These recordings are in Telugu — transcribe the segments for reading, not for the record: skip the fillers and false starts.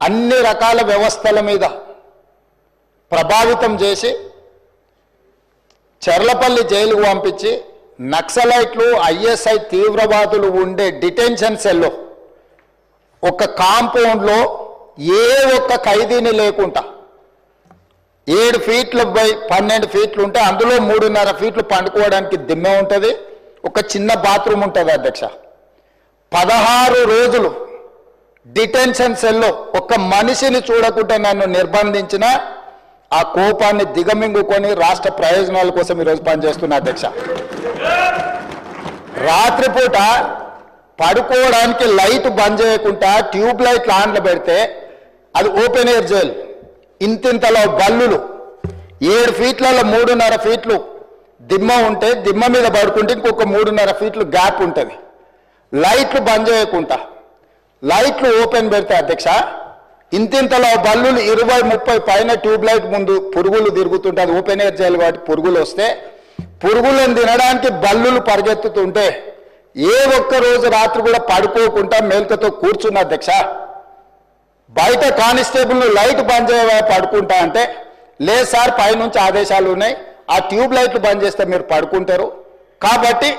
అన్ని రకాల వ్యవస్థల మీద ప్రభావితం చేసి చర్లపల్లి జైలుకు పంపించి నక్సలైట్లు ఐఎస్ఐ తీవ్రవాదులు ఉండే డిటెన్షన్ సెల్లో ఒక కాంపౌండ్లో ఏ ఒక్క ఖైదీని లేకుండా 7 ఫీట్ల బై 12 ఫీట్లు ఉంటే అందులో 3.5 ఫీట్లు పండుకోవడానికి దిమ్మె ఉంటుంది, ఒక చిన్న బాత్రూమ్ ఉంటుంది అధ్యక్ష. 16 రోజులు డిటెన్షన్ సెల్లో ఒక్క మనిషిని చూడకుండా నన్ను నిర్బంధించిన ఆ కోపాన్ని దిగమింగుకొని రాష్ట్ర ప్రయోజనాల కోసం ఈరోజు పనిచేస్తున్నా అధ్యక్ష. రాత్రిపూట పడుకోవడానికి లైట్ బంద్ చేయకుండా ట్యూబ్ లైట్ ఆన్లో పెడితే అది ఓపెన్ ఎయిర్ జైలు, ఇంతింతలో బల్లులు 7 ఫీట్లలో 3.5 ఫీట్లు దిమ్మ ఉంటే దిమ్మ మీద పడుకుంటే ఇంకొక 3.5 ఫీట్లు గ్యాప్ ఉంటుంది. లైట్లు బంద్ చేయకుండా లైట్లు ఓపెన్ పెడితే అధ్యక్ష ఇంతింతలో బల్లులు 20-30 పైన ట్యూబ్ లైట్ ముందు పురుగులు తిరుగుతుంటే అది ఓపెన్ ఎయిర్ జైలు కాబట్టి పురుగులు వస్తే పురుగులను తినడానికి బల్లులు పరిగెత్తుతుంటే ఏ ఒక్క రోజు రాత్రి కూడా పడుకోకుండా మేల్కతో కూర్చున్న అధ్యక్ష. బయట కానిస్టేబుల్ లైట్ బంద్ చేయవా పడుకుంటా అంటే లేదు సార్ పైనుంచి ఆదేశాలు ఉన్నాయి, ఆ ట్యూబ్ లైట్లు బంద్ చేస్తే మీరు పడుకుంటారు కాబట్టి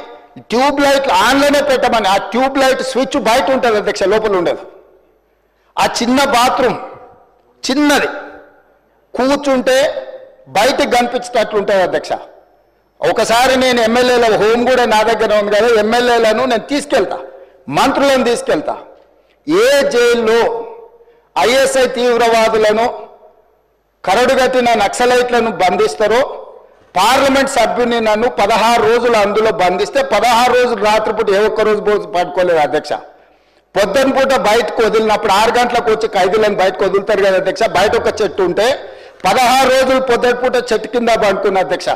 ట్యూబ్ లైట్లు ఆన్లోనే పెట్టమని. ఆ ట్యూబ్ లైట్ స్విచ్ బయట ఉంటుంది అధ్యక్ష, లోపల ఉండదు. ఆ చిన్న బాత్రూమ్ చిన్నది, కూర్చుంటే బయటకు కనిపించేటట్లు ఉంటుంది అధ్యక్ష. ఒకసారి నేను ఎమ్మెల్యేల హోమ్ కూడా నా దగ్గర ఉంది కదా, ఎమ్మెల్యేలను నేను తీసుకెళ్తా, మంత్రులను తీసుకెళ్తా. ఏ జైల్లో ఐఎస్ఐ తీవ్రవాదులను కరడుగట్టిన నక్సలైట్లను బంధిస్తారో పార్లమెంట్ సభ్యుని నన్ను 16 రోజులు అందులో బంధిస్తే 16 రోజులు రాత్రిపూట ఏ ఒక్క రోజు పడుకోలేదు అధ్యక్ష. పొద్దున పూట బయటకు వదిలినప్పుడు 6 గంటలకు వచ్చి ఖైదీలను బయటకు వదులుతారు కదా అధ్యక్ష, బయట ఒక చెట్టు ఉంటే 16 రోజులు పొద్దున పూట చెట్టు కింద పడుకున్న అధ్యక్ష.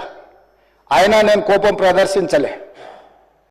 అయినా నేను కోపం ప్రదర్శించలే.